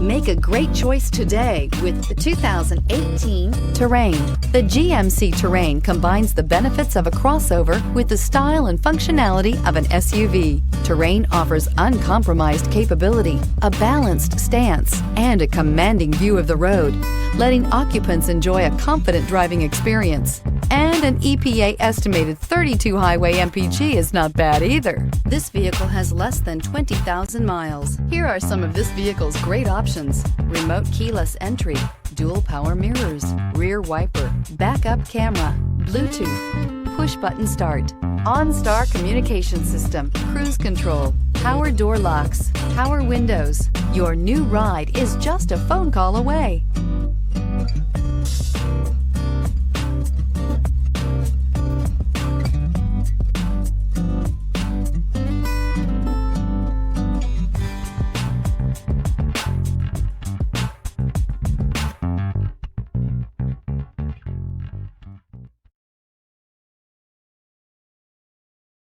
Make a great choice today with the 2018 Terrain. The GMC Terrain combines the benefits of a crossover with the style and functionality of an SUV. Terrain offers uncompromised capability, a balanced stance, and a commanding view of the road, letting occupants enjoy a confident driving experience. And an EPA estimated 32 highway MPG is not bad either. This vehicle has less than 20,000 miles. Here are some of this vehicle's great options: remote keyless entry, dual power mirrors, rear wiper, backup camera, Bluetooth, push button start, OnStar Communication System, cruise control, power door locks, power windows. Your new ride is just a phone call away.